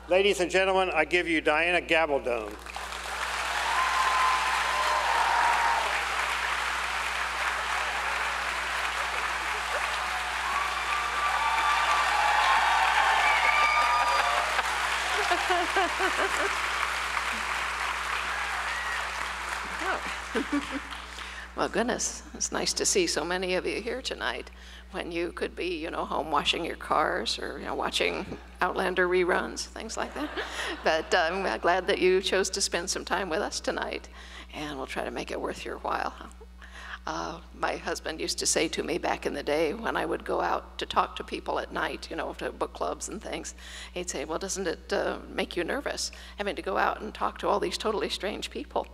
Ladies and gentlemen, I give you Diana Gabaldon. Well, goodness, it's nice to see so many of you here tonight when you could be, home washing your cars or, watching Outlander reruns, things like that. But I'm glad that you chose to spend some time with us tonight, and we'll try to make it worth your while. My husband used to say to me back in the day when I would go out to talk to people at night, to book clubs and things, he'd say, well, doesn't it make you nervous having to go out and talk to all these totally strange people?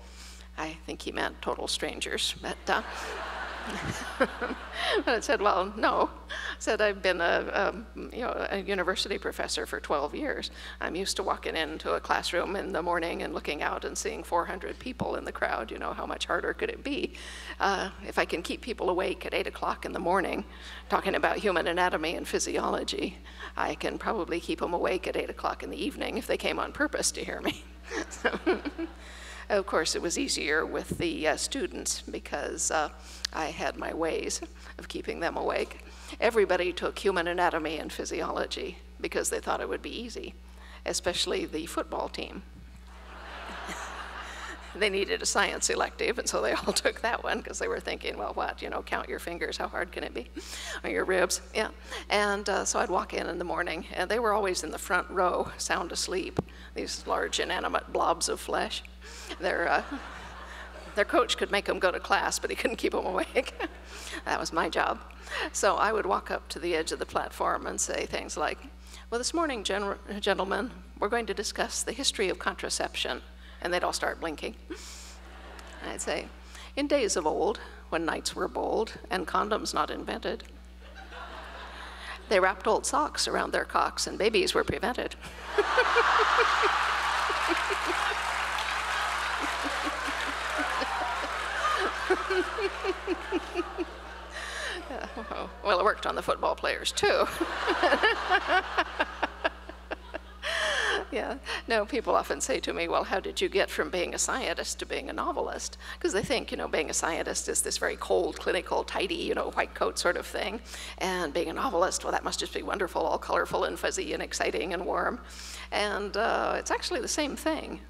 I think he meant total strangers, but but I said, well, no. I said, I've been a university professor for 12 years. I'm used to walking into a classroom in the morning and looking out and seeing 400 people in the crowd. How much harder could it be? If I can keep people awake at 8 o'clock in the morning talking about human anatomy and physiology, I can probably keep them awake at 8 o'clock in the evening if they came on purpose to hear me. Of course, it was easier with the students because I had my ways of keeping them awake. Everybody took human anatomy and physiology because they thought it would be easy, especially the football team. They needed a science elective, and so they all took that one because they were thinking, well, what, count your fingers, how hard can it be? Or your ribs, yeah. And so I'd walk in the morning, and they were always in the front row, sound asleep, these large inanimate blobs of flesh. Their coach could make them go to class, but he couldn't keep them awake. That was my job. So I would walk up to the edge of the platform and say things like, well, this morning, gentlemen, we're going to discuss the history of contraception. And they'd all start blinking. I'd say, in days of old, when knights were bold and condoms not invented, they wrapped old socks around their cocks and babies were prevented. Well, it worked on the football players, too. Yeah, no, people often say to me, well, how did you get from being a scientist to being a novelist? Because they think, being a scientist is this very cold, clinical, tidy, white coat sort of thing. And being a novelist, well, that must just be wonderful, all colorful and fuzzy and exciting and warm. And it's actually the same thing.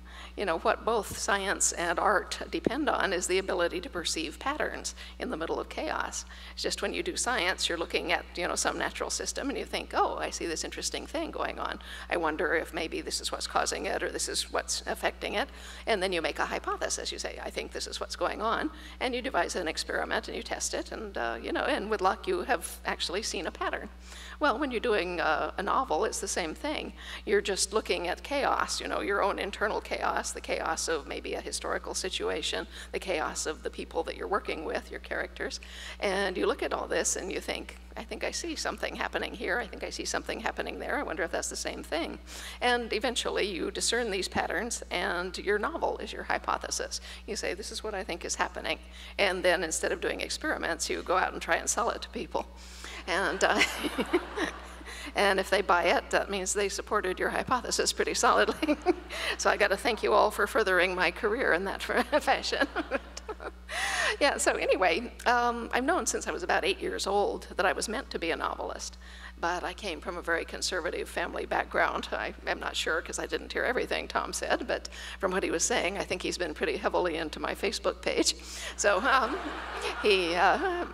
What both science and art depend on is the ability to perceive patterns in the middle of chaos. It's just when you do science, you're looking at, some natural system and you think, oh, I see this interesting thing going on. I wonder if maybe this is what's causing it or this is what's affecting it. And then you make a hypothesis. You say, I think this is what's going on. And you devise an experiment and you test it. And, and with luck, you have actually seen a pattern. Well, when you're doing a novel, it's the same thing. You're just looking at chaos, your own internal chaos, the chaos of maybe a historical situation, the chaos of the people that you're working with, your characters. And you look at all this and you think, I think I see something happening here. I think I see something happening there. I wonder if that's the same thing. And eventually you discern these patterns and your novel is your hypothesis. You say, this is what I think is happening. And then instead of doing experiments, you go out and try and sell it to people. And, and if they buy it, that means they supported your hypothesis pretty solidly. So I got to thank you all for furthering my career in that fashion. Yeah, so anyway, I've known since I was about 8 years old that I was meant to be a novelist. But I came from a very conservative family background. I'm not sure because I didn't hear everything Tom said, but from what he was saying, I think he's been pretty heavily into my Facebook page. So he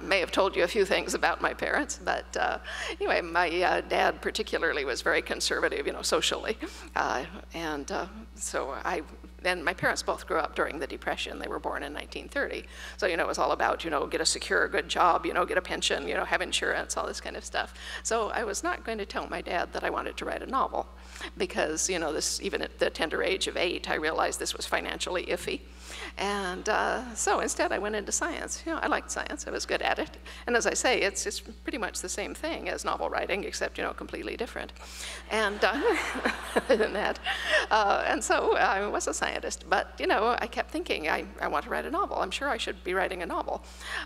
may have told you a few things about my parents, but anyway, my dad particularly was very conservative, socially. And my parents both grew up during the Depression. They were born in 1930. So, it was all about, get a secure, good job, get a pension, have insurance, all this kind of stuff. So I was not going to tell my dad that I wanted to write a novel because, even at the tender age of 8, I realized this was financially iffy. And so instead I went into science. I liked science, I was good at it. And as I say, it's pretty much the same thing as novel writing, except, completely different. And other than that, and so I was a scientist, but, I kept thinking, I want to write a novel. I'm sure I should be writing a novel.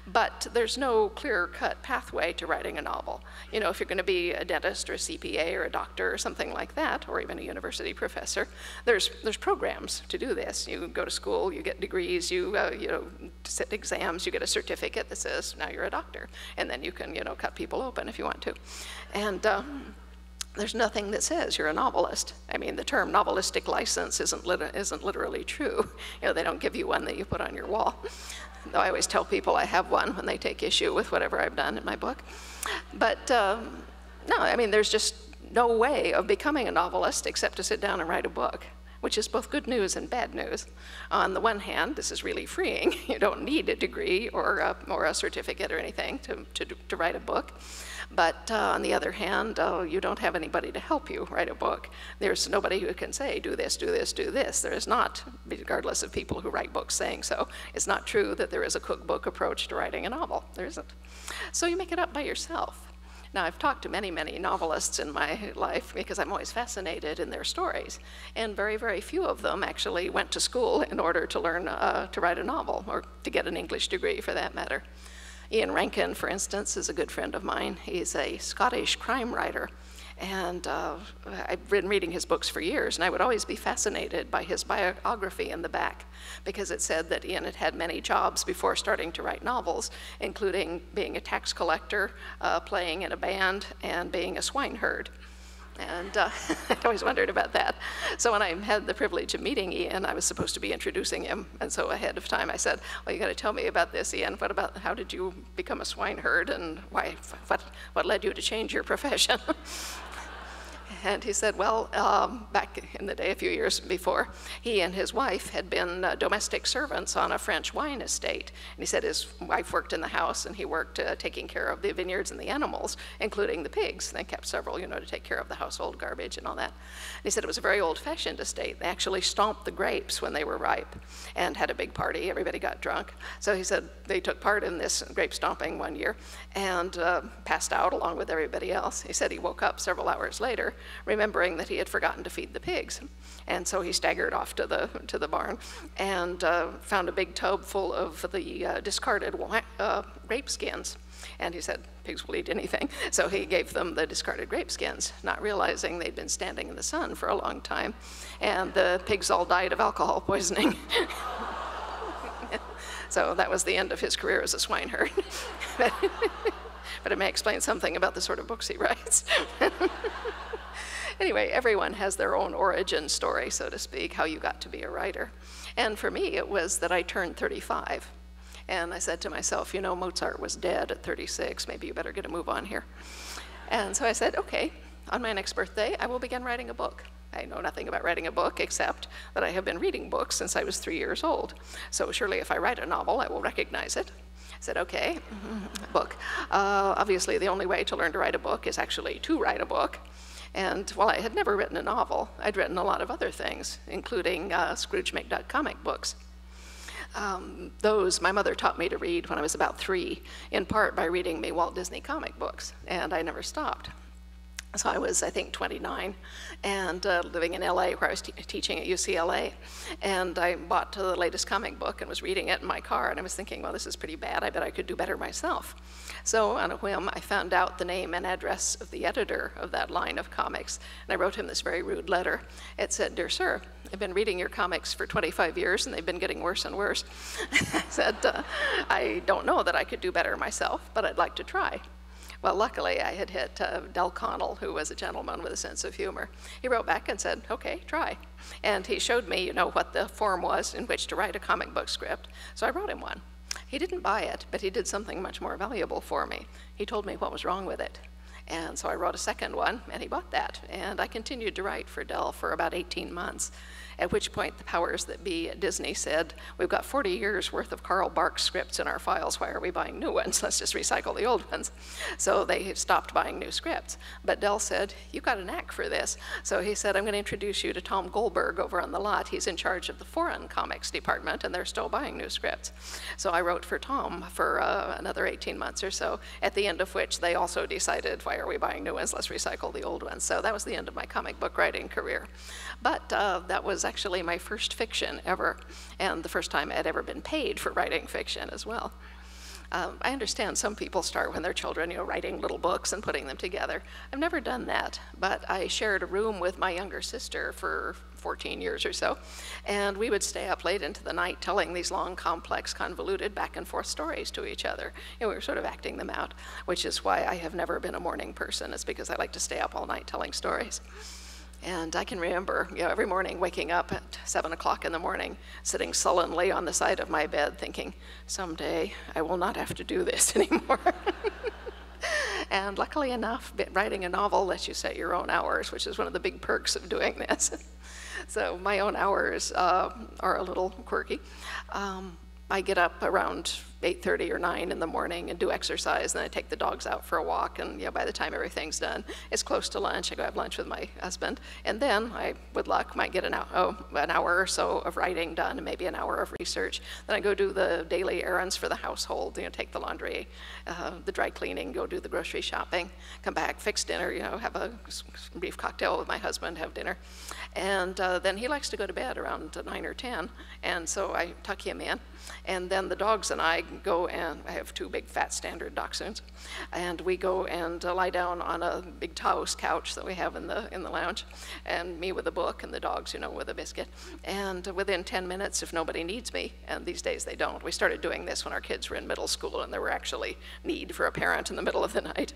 But there's no clear-cut pathway to writing a novel. If you're going to be a dentist or a CPA or a doctor or something like that, or even a university professor. There's programs to do this. You go to school, you get degrees, you sit exams, you get a certificate that says now you're a doctor, and then you can cut people open if you want to. And there's nothing that says you're a novelist. I mean, the term novelistic license isn't literally true. They don't give you one that you put on your wall. Though I always tell people I have one when they take issue with whatever I've done in my book. But no, I mean, there's just no way of becoming a novelist except to sit down and write a book, which is both good news and bad news. On the one hand, this is really freeing. You don't need a degree or a certificate or anything to write a book. But on the other hand, you don't have anybody to help you write a book. There's nobody who can say, do this, do this, do this. There is not, regardless of people who write books saying so. It's not true that there is a cookbook approach to writing a novel. There isn't. So you make it up by yourself. Now, I've talked to many, many novelists in my life because I'm always fascinated in their stories. And very, very few of them actually went to school in order to learn to write a novel, or to get an English degree for that matter. Ian Rankin, for instance, is a good friend of mine. He's a Scottish crime writer. And I've been reading his books for years, and I would always be fascinated by his biography in the back, because it said that Ian had had many jobs before starting to write novels, including being a tax collector, playing in a band, and being a swineherd. And I always wondered about that. So when I had the privilege of meeting Ian, I was supposed to be introducing him. And so ahead of time I said, well, you got to tell me about this, Ian. How did you become a swineherd, and what led you to change your profession? And he said, well, back in the day, a few years before, he and his wife had been domestic servants on a French wine estate. And he said his wife worked in the house, and he worked taking care of the vineyards and the animals, including the pigs. They kept several, to take care of the household garbage and all that. And he said it was a very old-fashioned estate. They actually stomped the grapes when they were ripe and had a big party. Everybody got drunk. So he said they took part in this grape stomping one year and passed out along with everybody else. He said he woke up several hours later, remembering that he had forgotten to feed the pigs. And so he staggered off to the barn and found a big tub full of the discarded grape skins. And he said, pigs will eat anything. So he gave them the discarded grape skins, not realizing they'd been standing in the sun for a long time. And the pigs all died of alcohol poisoning. So that was the end of his career as a swineherd. But it may explain something about the sort of books he writes. Anyway, everyone has their own origin story, so to speak, how you got to be a writer. And for me, it was that I turned 35. And I said to myself, Mozart was dead at 36. Maybe you better get a move on here. And so I said, okay, on my next birthday, I will begin writing a book. I know nothing about writing a book, except that I have been reading books since I was 3 years old. So surely if I write a novel, I will recognize it. I said, okay, book. Obviously, the only way to learn to write a book is actually to write a book. And while I had never written a novel, I'd written a lot of other things, including Scrooge McDuck comic books. Those my mother taught me to read when I was about 3, in part by reading me Walt Disney comic books, and I never stopped. So I was, I think, 29, and living in LA, where I was teaching at UCLA. And I bought the latest comic book and was reading it in my car, and I was thinking, well, this is pretty bad. I bet I could do better myself. So on a whim, I found out the name and address of the editor of that line of comics, and I wrote him this very rude letter. It said, dear sir, I've been reading your comics for 25 years, and they've been getting worse and worse. I said, I don't know that I could do better myself, but I'd like to try. Well, luckily, I had hit Del Connell, who was a gentleman with a sense of humor. He wrote back and said, okay, try. And he showed me, what the form was in which to write a comic book script. So I wrote him one. He didn't buy it, but he did something much more valuable for me. He told me what was wrong with it. And so I wrote a second one, and he bought that. And I continued to write for Del for about 18 months, at which point the powers that be at Disney said, we've got 40 years worth of Carl Barks scripts in our files. Why are we buying new ones? Let's just recycle the old ones. So they stopped buying new scripts. But Del said, you've got a knack for this. So he said, I'm going to introduce you to Tom Goldberg over on the lot. He's in charge of the foreign comics department, and they're still buying new scripts. So I wrote for Tom for another 18 months or so, at the end of which they also decided, why are we buying new ones? Let's recycle the old ones. So that was the end of my comic book writing career. But that was actually my first fiction ever, and the first time I'd ever been paid for writing fiction as well. I understand some people start when they're children, writing little books and putting them together. I've never done that, but I shared a room with my younger sister for 14 years or so, and we would stay up late into the night telling these long, complex, convoluted back and forth stories to each other. We were sort of acting them out, which is why I have never been a morning person. It's because I like to stay up all night telling stories. And I can remember, every morning waking up at 7 o'clock in the morning, sitting sullenly on the side of my bed thinking, someday I will not have to do this anymore. And luckily enough, writing a novel lets you set your own hours, which is one of the big perks of doing this. So my own hours are a little quirky. I get up around 8:30 or 9 in the morning and do exercise, and then I take the dogs out for a walk, and by the time everything's done, it's close to lunch. I go have lunch with my husband, and then I, with luck, might get an hour or so of writing done, and maybe an hour of research. Then I go do the daily errands for the household, take the laundry, the dry cleaning, go do the grocery shopping, come back, fix dinner, have a brief cocktail with my husband, have dinner. And then he likes to go to bed around 9 or 10, and so I tuck him in. And then the dogs and I go, and I have 2 big fat standard dachshunds, and we go and lie down on a big Taos couch that we have in the lounge, and me with a book and the dogs, with a biscuit. And within 10 minutes, if nobody needs me, and these days they don't. We started doing this when our kids were in middle school, and there were actually need for a parent in the middle of the night.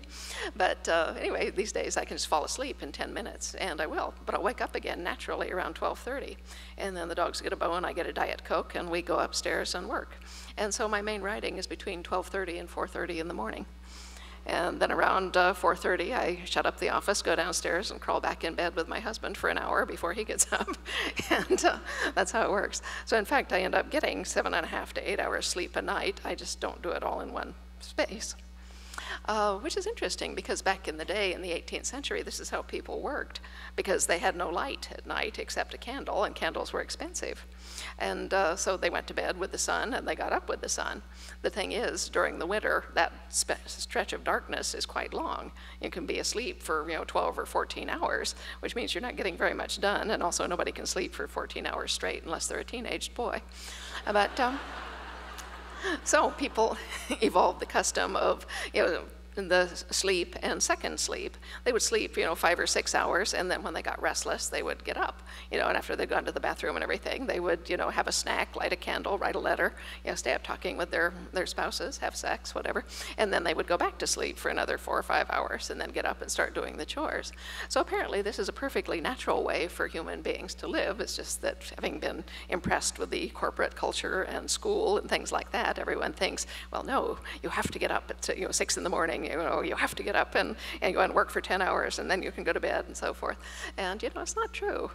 But anyway, these days I can just fall asleep in 10 minutes, and I will. But I'll wake up again naturally around 12:30, and then the dogs get a bone, I get a Diet Coke, and we go upstairs and work. And so my main writing is between 12:30 and 4:30 in the morning. And then around 4:30, I shut up the office, go downstairs, and crawl back in bed with my husband for an hour before he gets up. And that's how it works. So in fact, I end up getting 7.5 to 8 hours sleep a night. I just don't do it all in one space. Which is interesting, because back in the day, in the 18th century, this is how people worked, because they had no light at night except a candle, and candles were expensive. And so they went to bed with the sun, and they got up with the sun. The thing is, during the winter, that stretch of darkness is quite long. You can be asleep for 12 or 14 hours, which means you're not getting very much done, and also nobody can sleep for 14 hours straight unless they're a teenaged boy. But so people evolved the custom of, the sleep and second sleep. They would sleep, 5 or 6 hours, and then when they got restless, they would get up, and after they'd gone to the bathroom and everything, they would, have a snack, light a candle, write a letter, stay up talking with their spouses, have sex, whatever, and then they would go back to sleep for another 4 or 5 hours, and then get up and start doing the chores. So apparently this is a perfectly natural way for human beings to live. It's just that, having been impressed with the corporate culture and school and things like that, everyone thinks, well, no, you have to get up at 6 in the morning, you have to get up and go and work for 10 hours, and then you can go to bed, and so forth. And it's not true.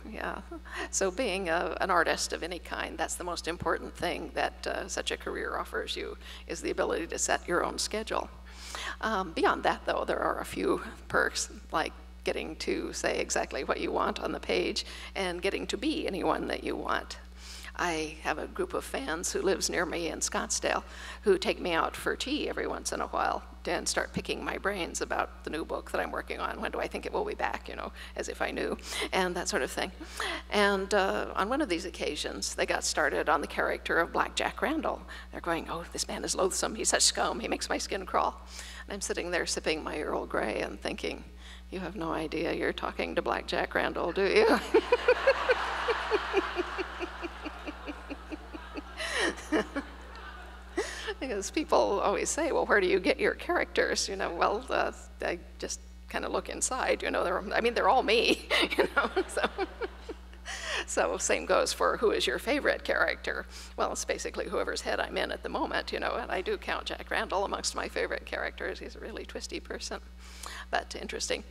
So being an artist of any kind, that's the most important thing that such a career offers you, is the ability to set your own schedule. Beyond that, though, there are a few perks, like getting to say exactly what you want on the page and getting to be anyone that you want. I have a group of fans who lives near me in Scottsdale who take me out for tea every once in a while and start picking my brains about the new book that I'm working on. When do I think it will be back, as if I knew, and that sort of thing. And on one of these occasions, they got started on the character of Black Jack Randall. They're going, oh, this man is loathsome, he's such scum, he makes my skin crawl. And I'm sitting there sipping my Earl Grey and thinking, you have no idea you're talking to Black Jack Randall, do you? Because people always say, well, where do you get your characters? Well, I just kind of look inside, they're all me, So same goes for who is your favorite character. Well, it's basically whoever's head I'm in at the moment, and I do count Jack Randall amongst my favorite characters. He's a really twisty person, but interesting.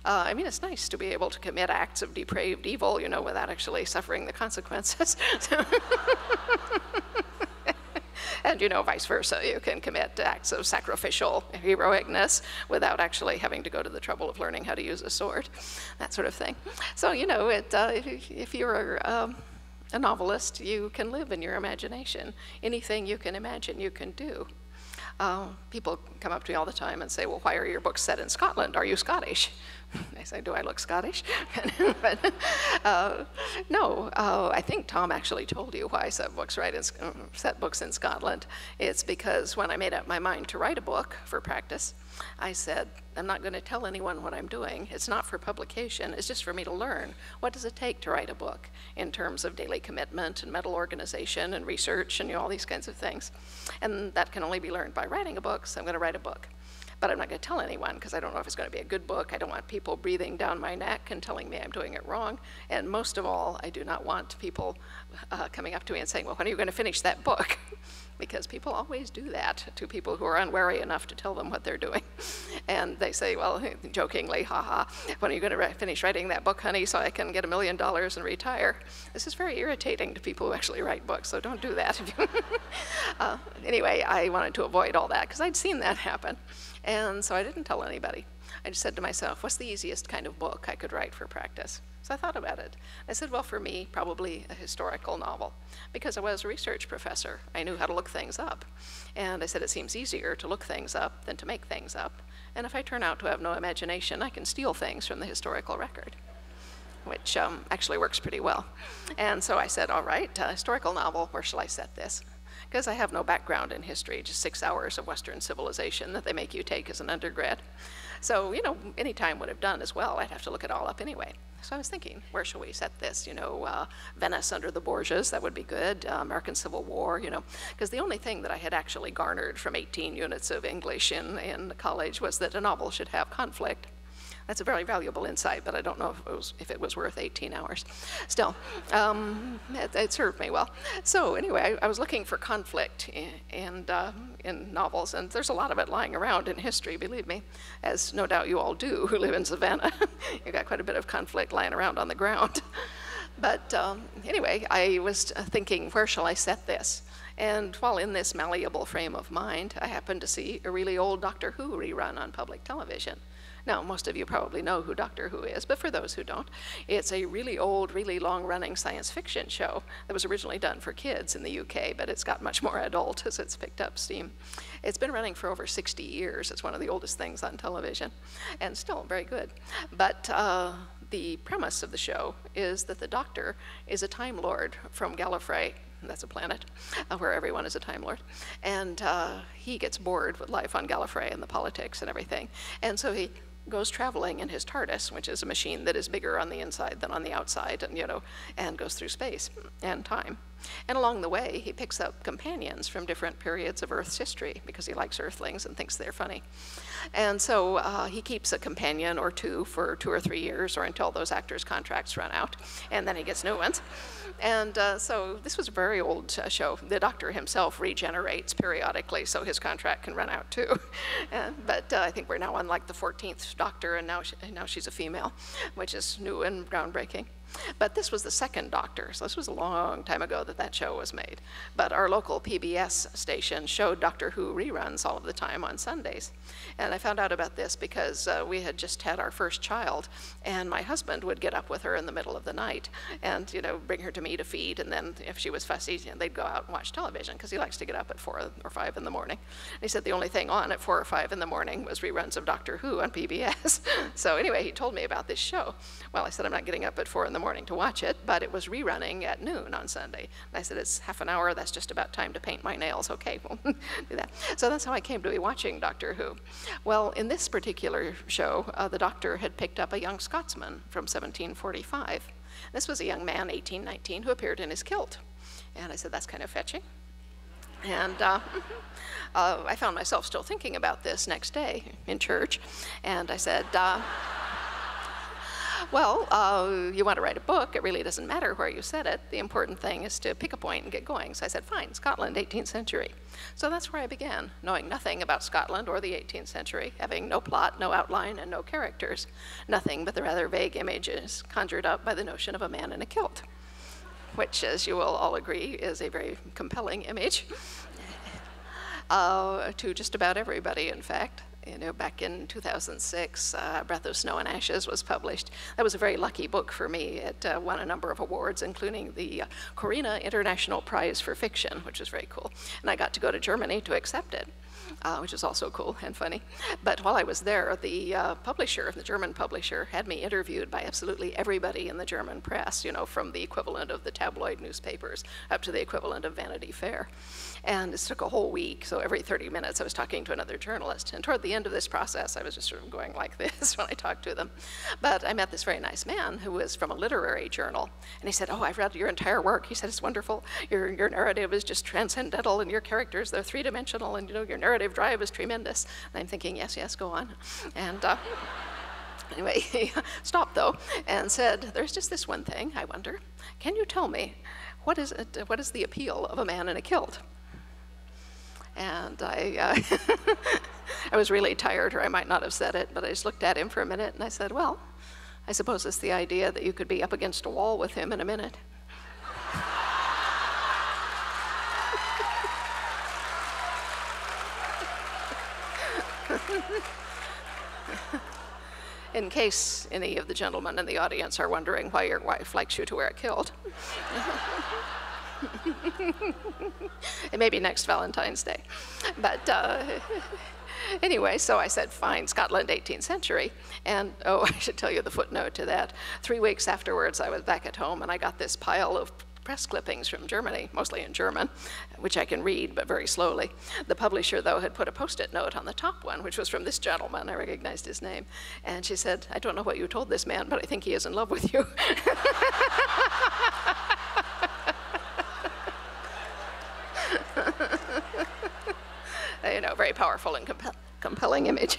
It's nice to be able to commit acts of depraved evil, without actually suffering the consequences. And, vice versa. You can commit acts of sacrificial heroicness without actually having to go to the trouble of learning how to use a sword, that sort of thing. So, if you're a novelist, you can live in your imagination. Anything you can imagine, you can do. People come up to me all the time and say, well, why are your books set in Scotland? Are you Scottish? I say, do I look Scottish? But, no, I think Tom actually told you why I set books in Scotland. It's because when I made up my mind to write a book for practice, I said, I'm not going to tell anyone what I'm doing. It's not for publication. It's just for me to learn. What does it take to write a book in terms of daily commitment and mental organization and research and all these kinds of things? And that can only be learned by writing a book, so I'm going to write a book. But I'm not going to tell anyone because I don't know if it's going to be a good book. I don't want people breathing down my neck and telling me I'm doing it wrong. And most of all, I do not want people coming up to me and saying, well, when are you going to finish that book? Because people always do that to people who are unwary enough to tell them what they're doing. And they say, well, jokingly, haha, when are you going to finish writing that book, honey, so I can get $1 million and retire? This is very irritating to people who actually write books, so don't do that. Anyway, I wanted to avoid all that because I'd seen that happen. And so I didn't tell anybody. I just said to myself, what's the easiest kind of book I could write for practice? So I thought about it. I said, well, for me, probably a historical novel, because I was a research professor. I knew how to look things up. And I said, it seems easier to look things up than to make things up. And if I turn out to have no imagination, I can steal things from the historical record, which actually works pretty well. And so I said, all right, historical novel, where shall I set this? Because I have no background in history, just 6 hours of Western civilization that they make you take as an undergrad. So, any time would have done as well. I'd have to look it all up anyway. So I was thinking, where shall we set this? Venice under the Borgias, that would be good. American Civil War, Because the only thing that I had actually garnered from 18 units of English in college was that a novel should have conflict. That's a very valuable insight, but I don't know if it was worth 18 hours. Still, it served me well. So anyway, I was looking for conflict in novels, and there's a lot of it lying around in history, believe me, as no doubt you all do who live in Savannah. You've got quite a bit of conflict lying around on the ground. But anyway, I was thinking, where shall I set this? And while in this malleable frame of mind, I happened to see a really old Doctor Who rerun on public television. Now, most of you probably know who Doctor Who is, but for those who don't, it's a really old, really long-running science fiction show that was originally done for kids in the UK, but it's got much more adult as it's picked up steam. It's been running for over 60 years. It's one of the oldest things on television, and still very good. But the premise of the show is that the Doctor is a Time Lord from Gallifrey. That's a planet where everyone is a Time Lord. And he gets bored with life on Gallifrey and the politics and everything. And so he goes traveling in his TARDIS, which is a machine that is bigger on the inside than on the outside, and goes through space and time. And along the way, he picks up companions from different periods of Earth's history because he likes Earthlings and thinks they're funny. And so he keeps a companion or two for 2 or 3 years or until those actors' contracts run out, and then he gets new ones. And so this was a very old show. The Doctor himself regenerates periodically, so his contract can run out too. But I think we're now on like the 14th Doctor, and now she's a female, which is new and groundbreaking. But this was the second Doctor, so this was a long time ago that show was made. But our local PBS station showed Doctor Who reruns all of the time on Sundays. And I found out about this because we had just had our first child, and my husband would get up with her in the middle of the night and bring her to me to feed, and then if she was fussy, they'd go out and watch television because he likes to get up at 4 or 5 in the morning. And he said the only thing on at 4 or 5 in the morning was reruns of Doctor Who on PBS. So anyway, he told me about this show. Well, I said, I'm not getting up at 4 in the morning to watch it, but it was rerunning at noon on Sunday. And I said, it's half an hour, that's just about time to paint my nails. Okay, we'll do that. So that's how I came to be watching Doctor Who. Well, in this particular show, the Doctor had picked up a young Scotsman from 1745. This was a young man, 18, 19, who appeared in his kilt. And I said, that's kind of fetching. And I found myself still thinking about this next day in church. And I said, well, you want to write a book, it really doesn't matter where you set it. The important thing is to pick a point and get going. So I said, fine, Scotland, 18th century. So that's where I began, knowing nothing about Scotland or the 18th century, having no plot, no outline, and no characters. Nothing but the rather vague images conjured up by the notion of a man in a kilt, which, as you will all agree, is a very compelling image to just about everybody, in fact. Back in 2006, Breath of Snow and Ashes was published. That was a very lucky book for me. It won a number of awards, including the Corina International Prize for Fiction, which was very cool. And I got to go to Germany to accept it. which is also cool and funny. But while I was there, the publisher, the German publisher, had me interviewed by absolutely everybody in the German press, you know, from the equivalent of the tabloid newspapers up to the equivalent of Vanity Fair. And it took a whole week, so every 30 minutes I was talking to another journalist. And toward the end of this process, I was just sort of going like this when I talked to them. But I met this very nice man who was from a literary journal. And he said, oh, I've read your entire work. He said, it's wonderful. Your narrative is just transcendental, and your characters, they're three-dimensional, and you know, your narrative drive is tremendous. And I'm thinking, yes, yes, go on. And anyway, he stopped, though, and said, there's just this one thing, I wonder. Can you tell me, what is the appeal of a man in a kilt? And I was really tired, or I might not have said it, but I just looked at him for a minute, and I said, well, I suppose it's the idea that you could be up against a wall with him in a minute. In case any of the gentlemen in the audience are wondering why your wife likes you to wear a kilt. It may be next Valentine's Day. But anyway, so I said, fine, Scotland, 18th century. And, oh, I should tell you the footnote to that. 3 weeks afterwards, I was back at home, and I got this pile of press clippings from Germany, mostly in German, which I can read, but very slowly. The publisher, though, had put a Post-it note on the top one, which was from this gentleman. I recognized his name. And she said, I don't know what you told this man, but I think he is in love with you. You know, very powerful and compelling image.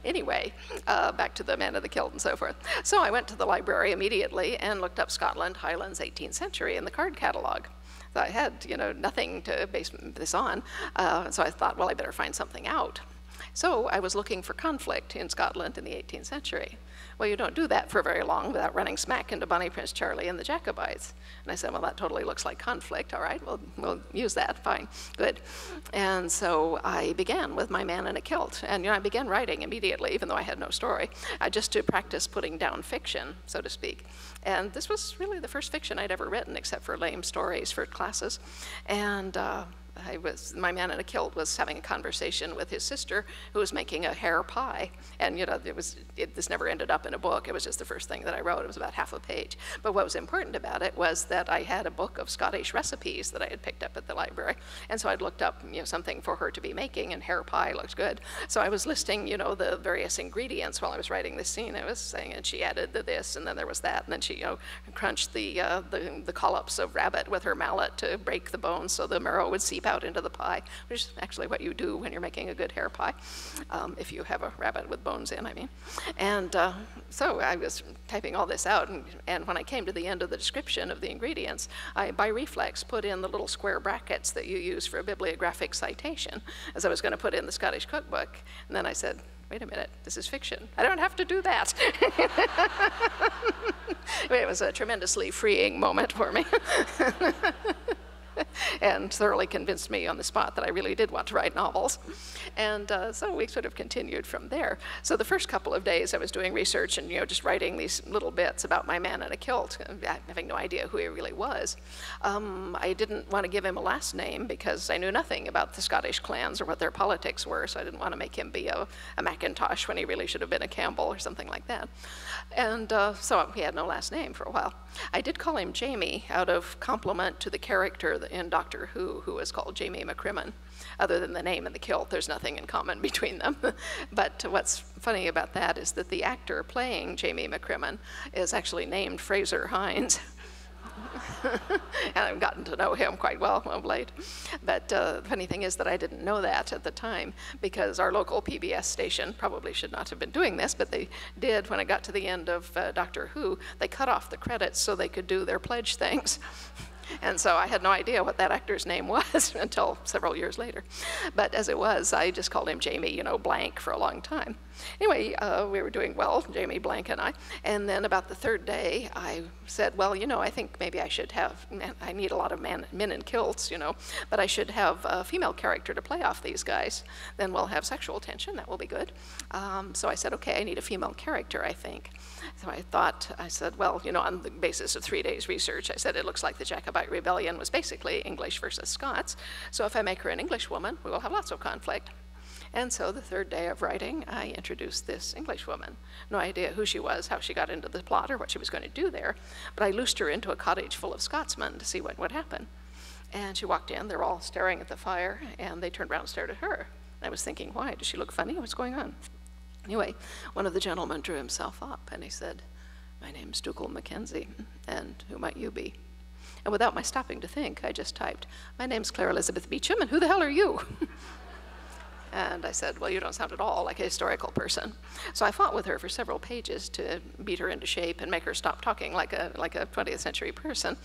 Anyway, back to the man of the kilt and so forth. So I went to the library immediately and looked up Scotland, Highlands, 18th century in the card catalog. So I had, you know, nothing to base this on. So I thought, well, I better find something out. So I was looking for conflict in Scotland in the 18th century. Well, you don't do that for very long without running smack into Bonnie Prince Charlie and the Jacobites. And I said, well, that totally looks like conflict. All right, we'll use that. Fine, good. And so I began with my man in a kilt. And you know, I began writing immediately, even though I had no story, just to practice putting down fiction, so to speak. And this was really the first fiction I'd ever written, except for lame stories for classes. And my man in a kilt was having a conversation with his sister, who was making a hare pie. And you know, this never ended up in a book. It was just the first thing that I wrote. It was about half a page. But what was important about it was that I had a book of Scottish recipes that I had picked up at the library. And so I'd looked up, you know, something for her to be making, and hare pie looked good. So I was listing, you know, the various ingredients while I was writing this scene. I was saying, and she added this, and then there was that, and then she, you know, crunched the collops of rabbit with her mallet to break the bones so the marrow would seep out into the pie, which is actually what you do when you're making a good hare pie, if you have a rabbit with bones in, I mean. And so I was typing all this out, and when I came to the end of the description of the ingredients, I, by reflex, put in the little square brackets that you use for a bibliographic citation, as I was going to put in the Scottish cookbook. And then I said, wait a minute, this is fiction. I don't have to do that. It was a tremendously freeing moment for me. And thoroughly convinced me on the spot that I really did want to write novels. And so we sort of continued from there. So the first couple of days I was doing research and, you know, just writing these little bits about my man in a kilt, having no idea who he really was. I didn't want to give him a last name because I knew nothing about the Scottish clans or what their politics were, so I didn't want to make him be a Mackintosh when he really should have been a Campbell or something like that. And so he had no last name for a while. I did call him Jamie out of compliment to the character in Doctor Who was called Jamie McCrimmon. Other than the name and the kilt, there's nothing in common between them. But what's funny about that is that the actor playing Jamie McCrimmon is actually named Fraser Hines. And I've gotten to know him quite well of late. But the funny thing is that I didn't know that at the time, because our local PBS station probably should not have been doing this, but they did. When I got to the end of Doctor Who, they cut off the credits so they could do their pledge things. And so I had no idea what that actor's name was until several years later. But as it was, I just called him Jamie, you know, blank for a long time. Anyway, we were doing well, Jamie Blank and I. And then about the third day, I said, well, you know, I think maybe I should have, I need a lot of men in kilts, you know, but I should have a female character to play off these guys. Then we'll have sexual tension, that will be good. So I said, okay, I need a female character, I think. So I said, well, you know, on the basis of 3 days research, I said it looks like the Jacobite Rebellion was basically English versus Scots. So if I make her an English woman, we will have lots of conflict. And so the third day of writing, I introduced this English woman. No idea who she was, how she got into the plot, or what she was going to do there. But I loosed her into a cottage full of Scotsmen to see what would happen. And she walked in, they're all staring at the fire, and they turned around and stared at her. I was thinking, why? Does she look funny? What's going on? Anyway, one of the gentlemen drew himself up, and he said, my name's Dougal Mackenzie, and who might you be? And without my stopping to think, I just typed, my name's Claire Elizabeth Beecham, and who the hell are you? And I said, well, you don't sound at all like a historical person. So I fought with her for several pages to beat her into shape and make her stop talking like a 20th century person.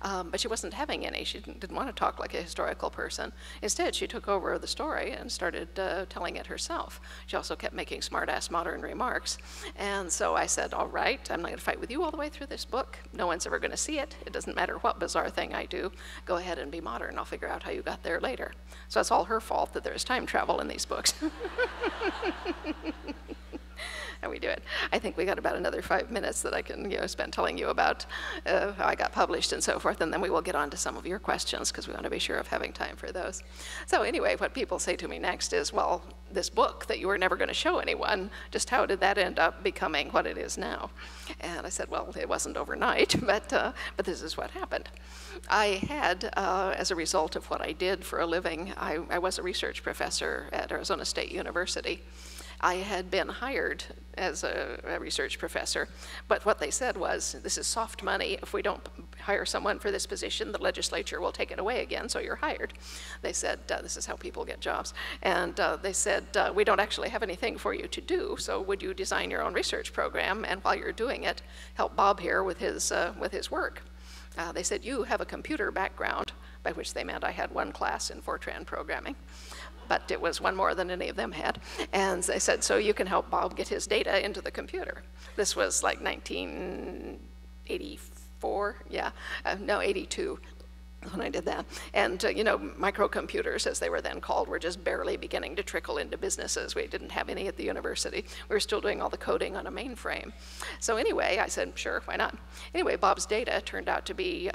But she wasn't having any. She didn't want to talk like a historical person. Instead, she took over the story and started telling it herself. She also kept making smart-ass modern remarks. And so I said, all right, I'm not going to fight with you all the way through this book. No one's ever going to see it. It doesn't matter what bizarre thing I do. Go ahead and be modern. I'll figure out how you got there later. So it's all her fault that there's time travel in these books. And we do it. I think we got about another 5 minutes that I can spend telling you about how I got published and so forth, and then we will get on to some of your questions because we want to be sure of having time for those. So anyway, what people say to me next is, well, this book that you were never going to show anyone, just how did that end up becoming what it is now? And I said, well, it wasn't overnight, but this is what happened. I had, as a result of what I did for a living, I was a research professor at Arizona State University. I had been hired as a research professor, but what they said was, this is soft money. If we don't hire someone for this position, the legislature will take it away again, so you're hired. They said, this is how people get jobs. And they said, we don't actually have anything for you to do, so would you design your own research program, and while you're doing it, help Bob here with his work. They said, you have a computer background, by which they meant I had one class in Fortran programming. But it was one more than any of them had. And they said, so you can help Bob get his data into the computer. This was like 1984, yeah, no, 82 when I did that. And microcomputers, as they were then called, were just barely beginning to trickle into businesses. We didn't have any at the university. We were still doing all the coding on a mainframe. So anyway, I said, sure, why not? Anyway, Bob's data turned out to be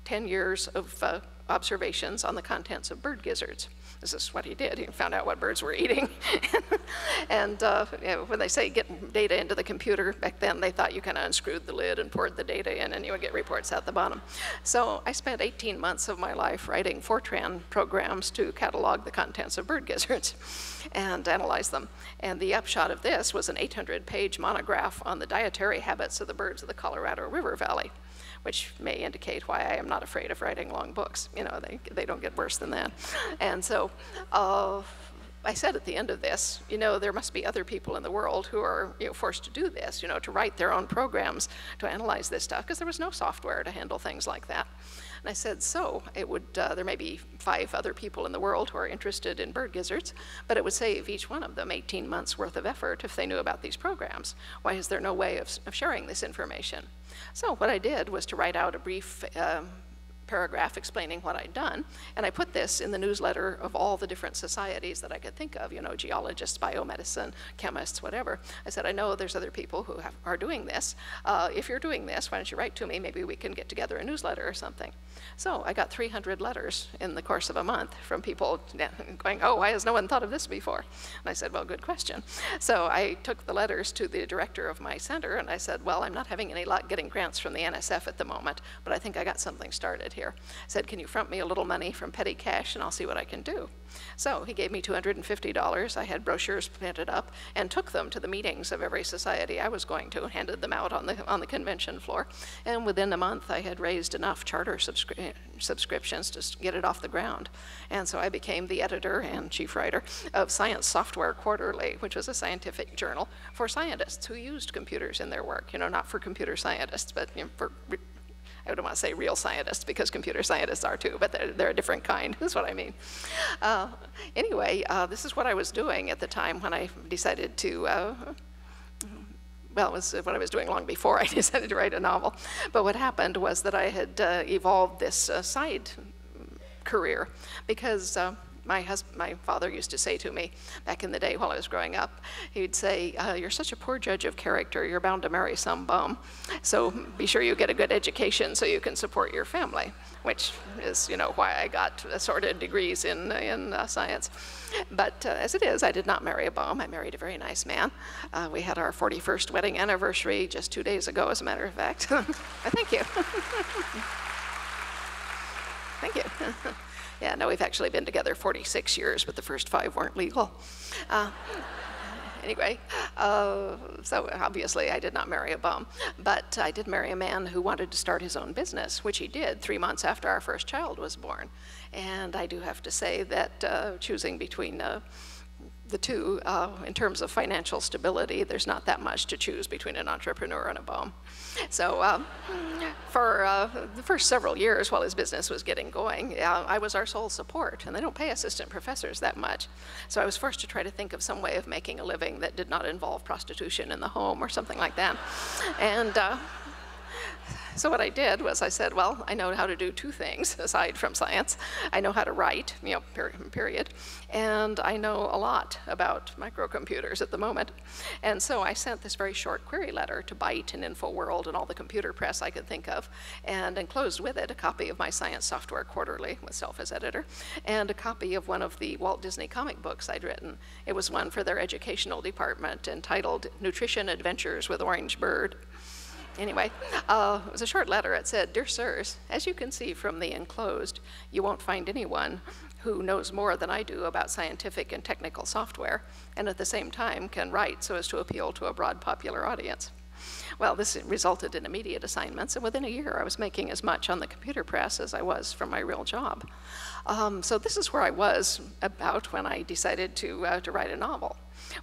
10 years of observations on the contents of bird gizzards. This is what he did. He found out what birds were eating. And when they say get data into the computer, back then they thought you kind of unscrewed the lid and poured the data in and you would get reports out the bottom. So I spent 18 months of my life writing Fortran programs to catalog the contents of bird gizzards and analyze them. And the upshot of this was an 800-page monograph on the dietary habits of the birds of the Colorado River Valley, which may indicate why I am not afraid of writing long books. They don't get worse than that. And so I said at the end of this, there must be other people in the world who are forced to do this, to write their own programs to analyze this stuff, because there was no software to handle things like that. And I said, so it would, there may be 5 other people in the world who are interested in bird gizzards, but it would save each one of them 18 months worth of effort if they knew about these programs. Why is there no way of sharing this information? So what I did was to write out a brief paragraph explaining what I'd done, and I put this in the newsletter of all the different societies that I could think of, geologists, biomedicine, chemists, whatever. I said, I know there's other people who are doing this. If you're doing this, why don't you write to me? Maybe we can get together a newsletter or something. So I got 300 letters in the course of a month from people going, oh, why has no one thought of this before? And I said, well, good question. So I took the letters to the director of my center, and I said, well, I'm not having any luck getting grants from the NSF at the moment, but I think I got something started here. I said, can you front me a little money from petty cash and I'll see what I can do? So he gave me $250. I had brochures printed up and took them to the meetings of every society I was going to and handed them out on the convention floor. And within a month, I had raised enough charter subscriptions to get it off the ground. And so I became the editor and chief writer of Science Software Quarterly, which was a scientific journal for scientists who used computers in their work, not for computer scientists, but for I don't want to say real scientists, because computer scientists are too, but they're a different kind, is what I mean. Anyway, this is what I was doing at the time when I decided to, well, it was what I was doing long before I decided to write a novel. But what happened was that I had evolved this side career, because my father used to say to me back in the day while I was growing up, he'd say, you're such a poor judge of character, you're bound to marry some bum. So be sure you get a good education so you can support your family, which is, you know, why I got assorted degrees in science. But as it is, I did not marry a bum. I married a very nice man. We had our 41st wedding anniversary just 2 days ago, as a matter of fact. Thank you. Thank you. Yeah, no, we've actually been together 46 years, but the first 5 weren't legal. Anyway, so obviously I did not marry a bum, but I did marry a man who wanted to start his own business, which he did 3 months after our first child was born. And I do have to say that choosing between the two, in terms of financial stability, there's not that much to choose between an entrepreneur and a bum. So for the first several years while his business was getting going, I was our sole support, and they don't pay assistant professors that much. So I was forced to try to think of some way of making a living that did not involve prostitution in the home or something like that. And so what I did was I said, well, I know how to do 2 things aside from science. I know how to write, you know, period, and I know a lot about microcomputers at the moment. And so I sent this very short query letter to Byte and InfoWorld and all the computer press I could think of, and enclosed with it a copy of my Science Software Quarterly, myself as editor, and a copy of one of the Walt Disney comic books I'd written. It was one for their educational department entitled Nutrition Adventures with Orange Bird. Anyway, it was a short letter. It said, "Dear sirs, as you can see from the enclosed, you won't find anyone who knows more than I do about scientific and technical software, and at the same time can write so as to appeal to a broad popular audience." Well, this resulted in immediate assignments, and within a year I was making as much on the computer press as I was from my real job. So this is where I was about when I decided to write a novel.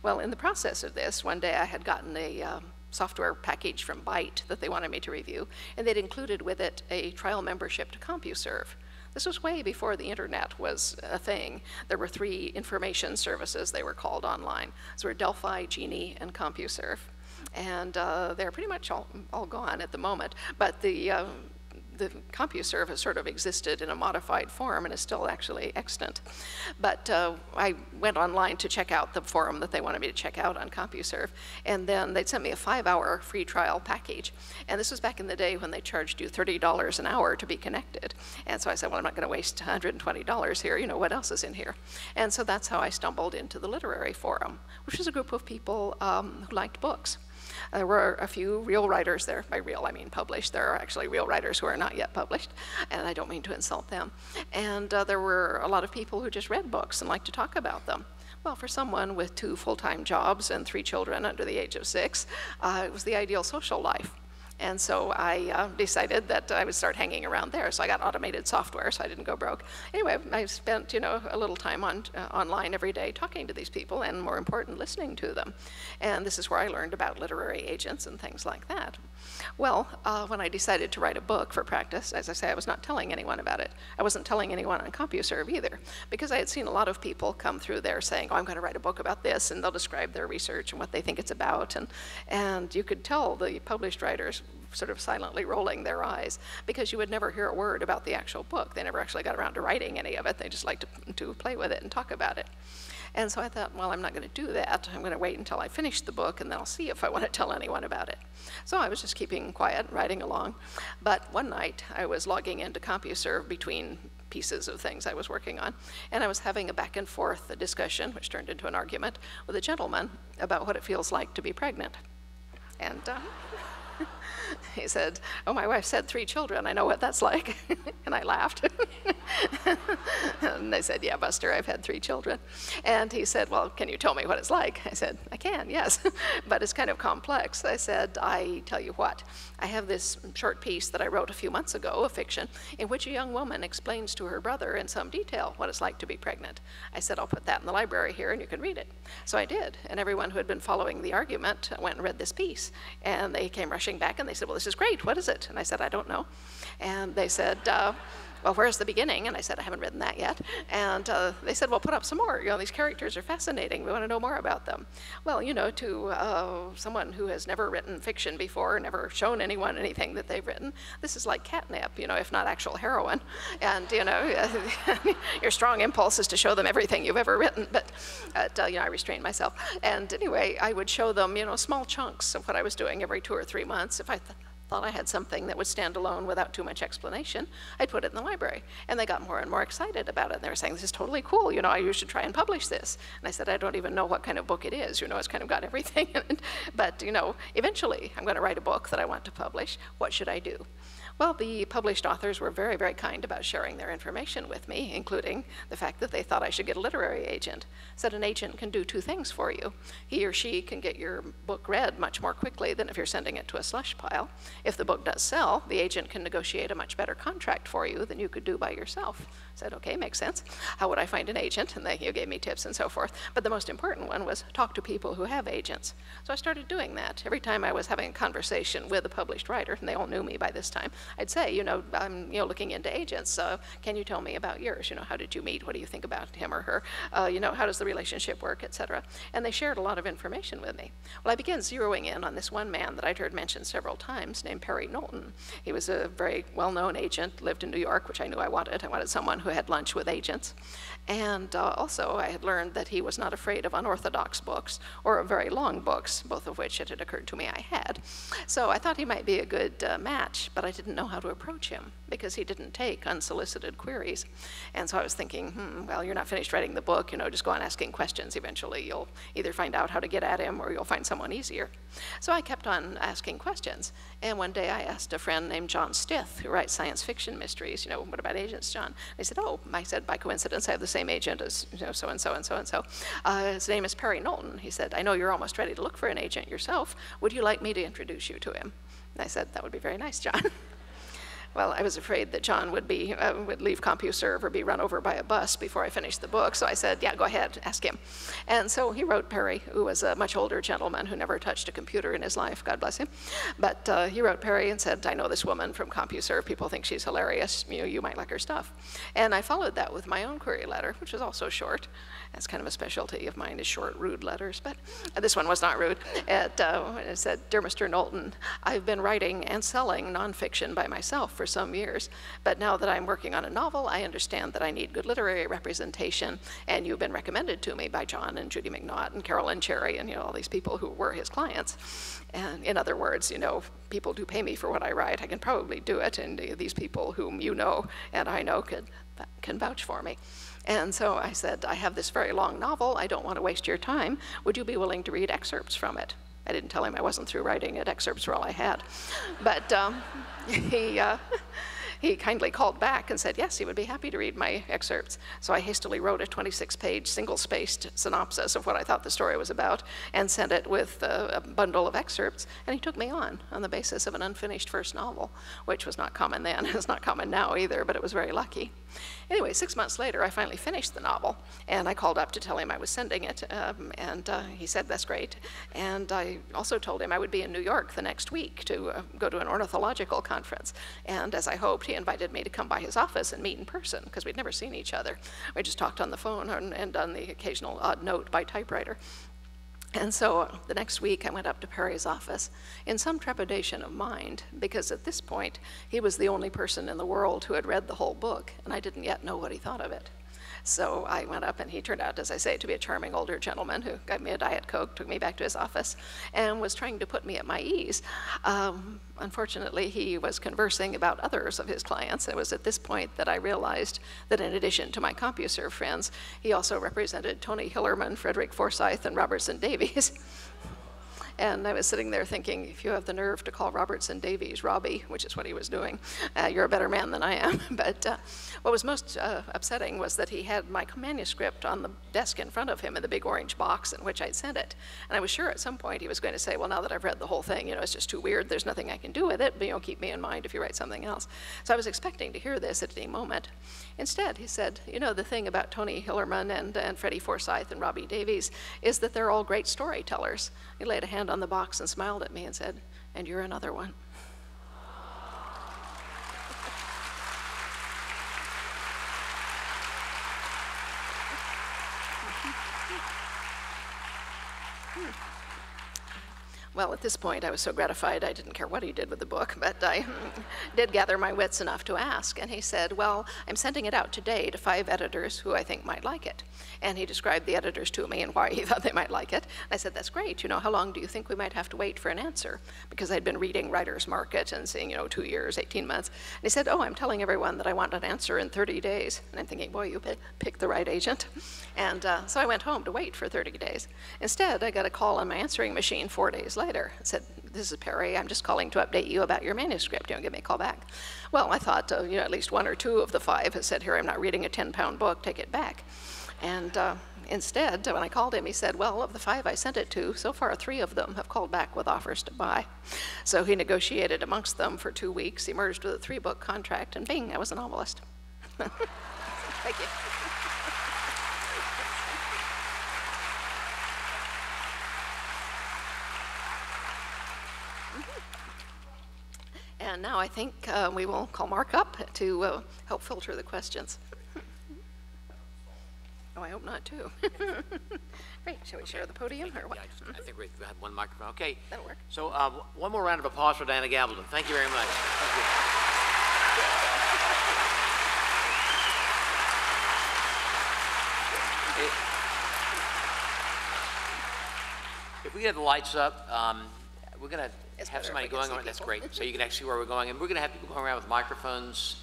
Well, in the process of this, one day I had gotten a software package from Byte that they wanted me to review, and they'd included with it a trial membership to Compuserve. This was way before the internet was a thing. There were 3 information services, they were called online. So were Delphi, Genie, and Compuserve. And they're pretty much all gone at the moment, but the Compuserve has sort of existed in a modified form and is still actually extant. But I went online to check out the forum that they wanted me to check out on Compuserve, and then they'd sent me a 5-hour free trial package. And this was back in the day when they charged you $30 an hour to be connected. And so I said, well, I'm not going to waste $120 here, you know, what else is in here? And so that's how I stumbled into the literary forum, which is a group of people who liked books. There were a few real writers there. By real, I mean published. There are actually real writers who are not yet published, and I don't mean to insult them. And there were a lot of people who just read books and liked to talk about them. Well, for someone with 2 full-time jobs and 3 children under the age of 6, it was the ideal social life. And so I decided that I would start hanging around there. So I got automated software, so I didn't go broke. Anyway, I spent, you know, a little time online every day talking to these people, and more important, listening to them. And this is where I learned about literary agents and things like that. Well, when I decided to write a book for practice, as I say, I was not telling anyone about it. I wasn't telling anyone on Compuserve either, because I had seen a lot of people come through there saying, oh, I'm going to write a book about this, and they'll describe their research and what they think it's about. And you could tell the published writers sort of silently rolling their eyes, because you would never hear a word about the actual book. They never actually got around to writing any of it. They just liked to play with it and talk about it. And so I thought, well, I'm not going to do that. I'm going to wait until I finish the book, and then I'll see if I want to tell anyone about it. So I was just keeping quiet, writing along. But one night, I was logging into Compuserve between pieces of things I was working on, and I was having a back and forth discussion, which turned into an argument, with a gentleman about what it feels like to be pregnant. And he said, oh, my wife said 3 children. I know what that's like. And I laughed. And they said, yeah, Buster, I've had 3 children. And he said, well, can you tell me what it's like? I said, I can, yes. But it's kind of complex. I said, I tell you what, I have this short piece that I wrote a few months ago, a fiction, in which a young woman explains to her brother in some detail what it's like to be pregnant. I said, I'll put that in the library here, and you can read it. So I did. And everyone who had been following the argument went and read this piece. And they came rushing back, and And they said, well, this is great. What is it? And I said, I don't know. And they said, well, where's the beginning? And I said, I haven't written that yet. And they said, well, put up some more. You know, these characters are fascinating. We want to know more about them. Well, you know, to someone who has never written fiction before, never shown anyone anything that they've written, this is like catnip, you know, if not actual heroin. And, you know, your strong impulse is to show them everything you've ever written. But, you know, I restrained myself. And anyway, I would show them, you know, small chunks of what I was doing every 2 or 3 months. If I thought I had something that would stand alone without too much explanation, I'd put it in the library. And they got more and more excited about it. And they were saying, this is totally cool. You know, you should try and publish this. And I said, I don't even know what kind of book it is. You know, it's kind of got everything in it. But, you know, eventually I'm going to write a book that I want to publish. What should I do? Well, the published authors were very, very kind about sharing their information with me, including the fact that they thought I should get a literary agent. Said an agent can do 2 things for you. He or she can get your book read much more quickly than if you're sending it to a slush pile. If the book does sell, the agent can negotiate a much better contract for you than you could do by yourself. Said, okay, makes sense. How would I find an agent? And they gave me tips and so forth. But the most important one was talk to people who have agents. So I started doing that. Every time I was having a conversation with a published writer, and they all knew me by this time, I'd say, you know, I'm looking into agents. Can you tell me about yours? You know, how did you meet? What do you think about him or her? You know, how does the relationship work, et cetera? And they shared a lot of information with me. Well, I began zeroing in on this one man that I'd heard mentioned several times named Perry Knowlton. He was a very well-known agent, lived in New York, which I knew I wanted. I wanted someone who had lunch with agents. And also, I had learned that he was not afraid of unorthodox books or of very long books, both of which it had occurred to me I had. So I thought he might be a good match, but I didn't know how to approach him because he didn't take unsolicited queries. And so I was thinking, well, you're not finished writing the book, you know, just go on asking questions. Eventually, you'll either find out how to get at him or you'll find someone easier. So I kept on asking questions. And one day I asked a friend named John Stith, who writes science fiction mysteries, you know, what about agents, John? He said, oh, I said, by coincidence, I have the same agent as, you know, so-and-so and so-and-so. His name is Perry Knowlton. He said, I know you're almost ready to look for an agent yourself. Would you like me to introduce you to him? And I said, that would be very nice, John. Well, I was afraid that John would leave Compuserve or be run over by a bus before I finished the book, so I said, yeah, go ahead, ask him. And so he wrote Perry, who was a much older gentleman who never touched a computer in his life, God bless him. But he wrote Perry and said, I know this woman from Compuserve, people think she's hilarious, you might like her stuff. And I followed that with my own query letter, which was also short. That's kind of a specialty of mine, is short, rude letters, but this one was not rude. It said, Dear Mr. Knowlton, I've been writing and selling nonfiction by myself for some years, but now that I'm working on a novel, I understand that I need good literary representation, and you've been recommended to me by John and Judy McNaught and Carolyn Cherry and, you know, all these people who were his clients. And in other words, you know, people do pay me for what I write. I can probably do it, and these people whom you know and I know can vouch for me. And so I said, I have this very long novel. I don't want to waste your time. Would you be willing to read excerpts from it? I didn't tell him I wasn't through writing it. Excerpts were all I had. But he kindly called back and said, yes, he would be happy to read my excerpts. So I hastily wrote a 26-page, single-spaced synopsis of what I thought the story was about and sent it with a bundle of excerpts. And he took me on the basis of an unfinished first novel, which was not common then. It's not common now either, but it was very lucky. Anyway, 6 months later, I finally finished the novel, and I called up to tell him I was sending it, and he said, that's great. And I also told him I would be in New York the next week to go to an ornithological conference. And as I hoped, he invited me to come by his office and meet in person, because we'd never seen each other. We just talked on the phone and on the occasional odd note by typewriter. And so the next week, I went up to Perry's office in some trepidation of mind, because at this point, he was the only person in the world who had read the whole book, and I didn't yet know what he thought of it. So I went up, and he turned out, as I say, to be a charming older gentleman who got me a Diet Coke, took me back to his office, and was trying to put me at my ease. Unfortunately, he was conversing about others of his clients. It was at this point that I realized that in addition to my Compuserve friends, he also represented Tony Hillerman, Frederick Forsyth, and Robertson Davies. And I was sitting there thinking, if you have the nerve to call Robertson Davies Robbie, which is what he was doing, you're a better man than I am. But what was most upsetting was that he had my manuscript on the desk in front of him in the big orange box in which I'd sent it. And I was sure at some point he was going to say, well, now that I've read the whole thing, you know, it's just too weird. There's nothing I can do with it, but, you know, keep me in mind if you write something else. So I was expecting to hear this at any moment. Instead, he said, you know, the thing about Tony Hillerman and Freddie Forsyth and Robbie Davies is that they're all great storytellers. He laid a hand on the box and smiled at me and said, and you're another one. Well, at this point, I was so gratified I didn't care what he did with the book, but I did gather my wits enough to ask. And he said, well, I'm sending it out today to 5 editors who I think might like it. And he described the editors to me and why he thought they might like it. And I said, that's great. You know, how long do you think we might have to wait for an answer? Because I'd been reading Writer's Market and seeing, 2 years, 18 months. And he said, oh, I'm telling everyone that I want an answer in 30 days. And I'm thinking, boy, you picked the right agent. And so I went home to wait for 30 days. Instead, I got a call on my answering machine 4 days later. I said, this is Perry, I'm just calling to update you about your manuscript. Give me a call back. Well, I thought, at least 1 or 2 of the 5 had said, here, I'm not reading a 10-pound book, take it back. And instead, when I called him, he said, well, of the 5 I sent it to, so far 3 of them have called back with offers to buy. So he negotiated amongst them for 2 weeks, emerged with a 3-book contract, and bing, I was a novelist. Thank you. And now I think we will call Mark up to help filter the questions. Oh, I hope not, too. Great. Shall we share the podium or what? Yeah, I think we have one microphone. Okay. That'll work. So one more round of applause for Diana Gabaldon. Thank you very much. Thank you. If we get the lights up, we're going to have somebody going around. That's great. So you can actually see where we're going. And we're going to have people going around with microphones.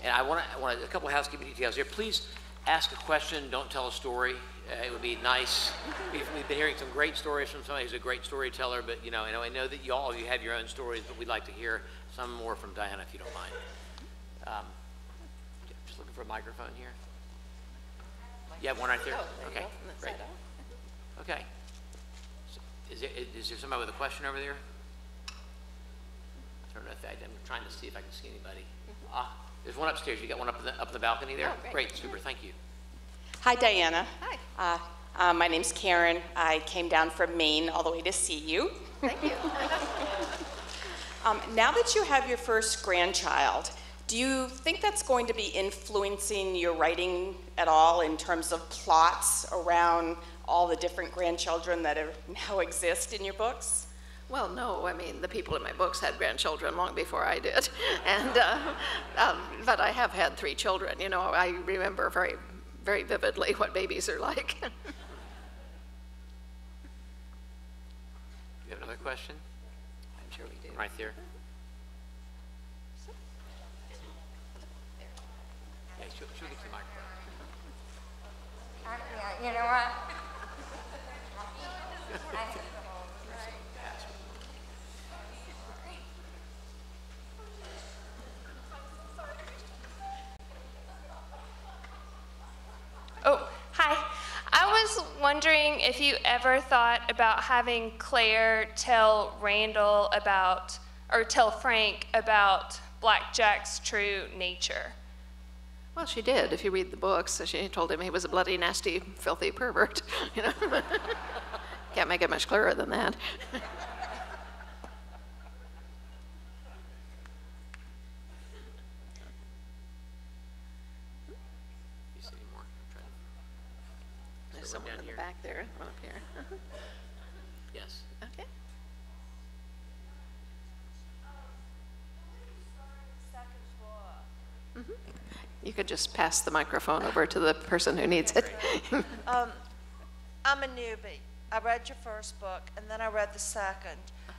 And I want a couple of housekeeping details here. Please ask a question. Don't tell a story. It would be nice. We've been hearing some great stories from somebody who's a great storyteller. But, I know that you have your own stories, but we'd like to hear some more from Diana, if you don't mind. Just looking for a microphone here. You have one right there? Okay, great. Okay. Is there somebody with a question over there? I don't know if I'm trying to see if I can see anybody. There's one upstairs. You got one up in the balcony there? Oh, great, super, thank you. Hi, Diana. Hi. My name's Karen. I came down from Maine all the way to see you. Thank you. Now that you have your first grandchild, do you think that's going to be influencing your writing at all in terms of plots around all the different grandchildren that now exist in your books? Well, no. I mean, the people in my books had grandchildren long before I did. And, but I have had 3 children. I remember very, very vividly what babies are like. You have another question? I'm sure we do. Right there. Yeah, she'll get you the microphone. Yeah, you know what? Oh, hi. I was wondering if you ever thought about having Claire tell Randall about, or tell Frank about Black Jack's true nature. Well, she did. If you read the books, she told him he was a bloody, nasty, filthy pervert. Can't make it much clearer than that. There's someone in the back there, one up here. Yes. Okay. Mm-hmm. You could just pass the microphone over to the person who needs it. I'm a newbie. I read your first book, and then I read the second.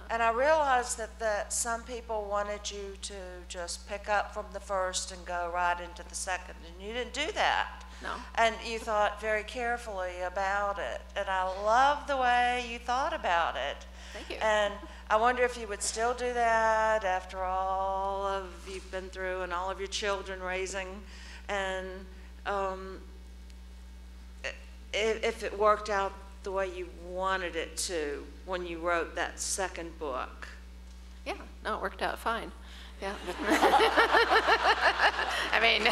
And I realized that some people wanted you to just pick up from the first and go right into the second, and you didn't do that. No. And you thought very carefully about it. And I love the way you thought about it. Thank you. And I wonder if you would still do that after all of you've been through and all of your children raising, and if it worked out the way you wanted it to when you wrote that second book. Yeah, no, it worked out fine. Yeah. I mean,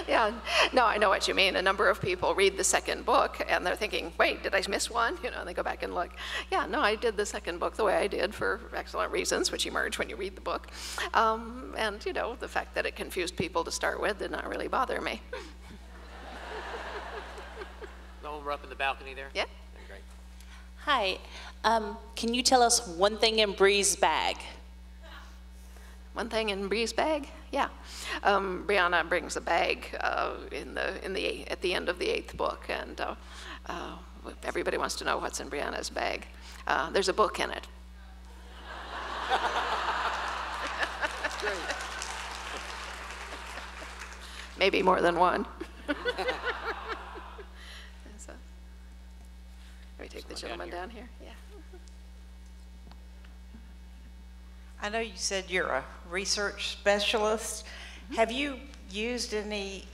yeah, no, I know what you mean. A number of people read the second book and they're thinking, wait, did I miss one? And they go back and look. Yeah, no, I did the second book the way I did for excellent reasons, which emerge when you read the book. And, the fact that it confused people to start with did not really bother me. No, we're up in the balcony there. Yeah. Great. Hi. Can you tell us one thing in Bree's bag? One thing in Bree's bag? Yeah. Brianna brings a bag at the end of the 8th book, and everybody wants to know what's in Brianna's bag. There's a book in it. Great. Maybe more than one. So, let me take the gentleman down here. Yeah. I know you said you're a research specialist. Have you used any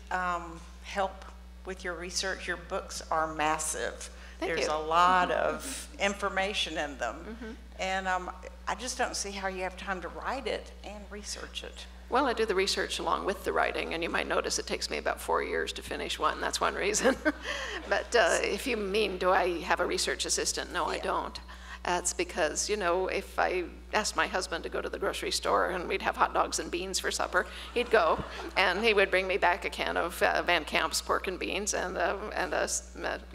help with your research? Your books are massive. There's a lot of information in them. And I just don't see how you have time to write it and research it. Well, I do the research along with the writing, and you might notice it takes me about 4 years to finish one. That's one reason. But if you mean, do I have a research assistant? No, I don't. That's because, you know, if I asked my husband to go to the grocery store and we'd have hot dogs and beans for supper, he'd go, and he would bring me back a can of Van Camp's pork and beans and a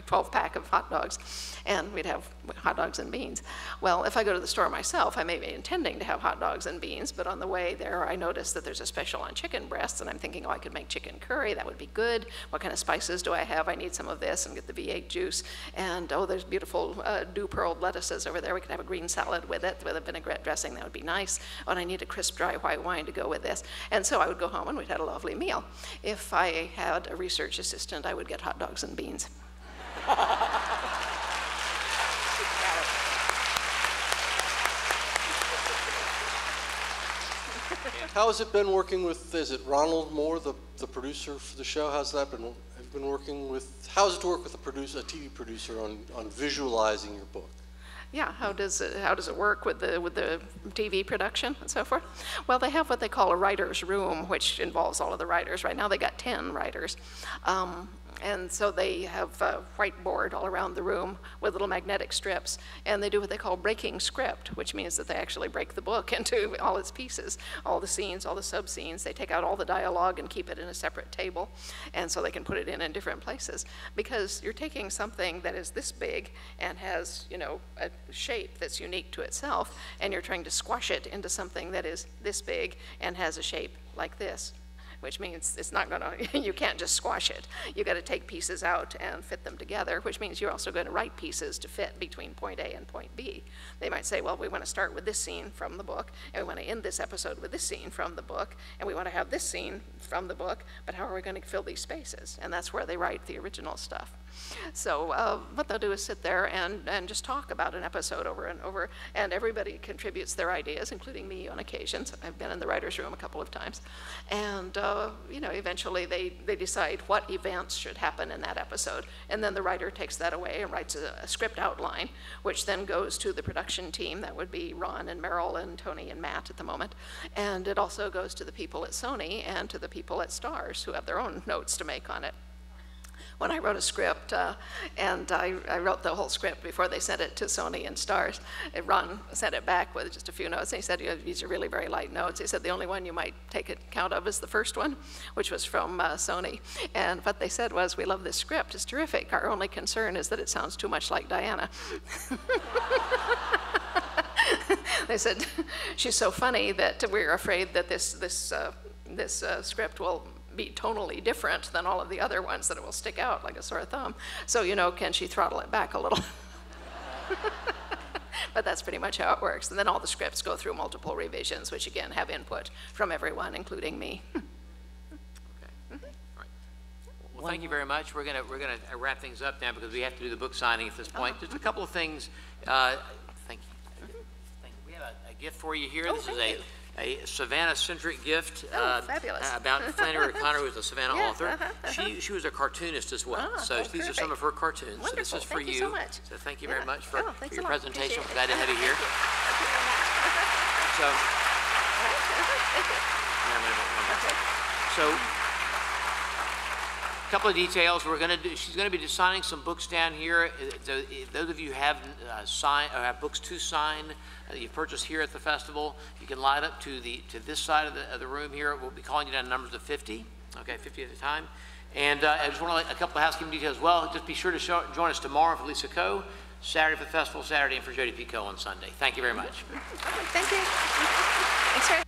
12-pack of hot dogs, and we'd have hot dogs and beans. Well, if I go to the store myself, I may be intending to have hot dogs and beans, but on the way there I noticed that there's a special on chicken breasts, and I'm thinking, oh, I could make chicken curry. That would be good. What kind of spices do I have? I need some of this, and get the V8 juice. And, oh, there's beautiful dew-pearled lettuces over there. We could have a green salad with it, with a vinaigrette dressing. That would be nice. Oh, and I need a crisp, dry white wine to go with this. And so I would go home, and we'd had a lovely meal. If I had a research assistant, I would get hot dogs and beans. How has it been working with, is it Ronald Moore, the producer for the show? How's that been? Have you been working with, how does it work with a TV producer on visualizing your book? Yeah, how does it work with the TV production and so forth? Well, they have what they call a writer's room, which involves all of the writers. Right now they got 10 writers. And so they have a whiteboard all around the room with little magnetic strips, and they do what they call breaking script, which means that they actually break the book into all its pieces, all the scenes, all the sub-scenes. They take out all the dialogue and keep it in a separate table, and so they can put it in different places. Because you're taking something that is this big and has, you know, a shape that's unique to itself, and you're trying to squash it into something that is this big and has a shape like this, which means it's not gonna, you can't just squash it. You gotta take pieces out and fit them together, which means you're also gonna write pieces to fit between point A and point B. They might say, well, we wanna start with this scene from the book, and we wanna end this episode with this scene from the book, and we wanna have this scene from the book, but how are we gonna fill these spaces? And that's where they write the original stuff. So what they'll do is sit there and just talk about an episode over and over, and everybody contributes their ideas, including me on occasions. I've been in the writer's room a couple of times. And you know, eventually they decide what events should happen in that episode, and then the writer takes that away and writes a script outline, which then goes to the production team. That would be Ron and Meryl and Tony and Matt at the moment. And it also goes to the people at Sony and to the people at Starz, who have their own notes to make on it. When I wrote a script, and I wrote the whole script before they sent it to Sony and Starz, Ron sent it back with just a few notes, and he said, these are really very light notes. He said, the only one you might take account of is the first one, which was from Sony. And what they said was, we love this script, it's terrific. Our only concern is that it sounds too much like Diana. They said, she's so funny that we're afraid that this script will be tonally different than all of the other ones, that it will stick out like a sore thumb. So, you know, can she throttle it back a little? But that's pretty much how it works. And then all the scripts go through multiple revisions, which again have input from everyone, including me. Okay. All right. Well, thank you very much. We're gonna wrap things up now because we have to do the book signing at this point. Just a couple of things. Thank you. We have a gift for you here. This is a Savannah-centric gift about Flannery O'Connor, who's a Savannah author. She was a cartoonist as well, so these are some of her cartoons. Wonderful. So this is for Thank you so much. So thank you very much for your a lot. presentation. Appreciate Glad to have you here. So, a couple of details. She's going to be signing some books down here. Those of you who have have books to sign that you purchased here at the festival, you can line up to this side of the room here. We'll be calling you down numbers of 50. Okay, 50 at a time. And I just want to let a couple of housekeeping details as well. Just be sure to join us tomorrow for Lisa Coe, Saturday for the festival, Saturday, and for Jody P. Coe on Sunday. Thank you very much. Thank you. Thanks, sir.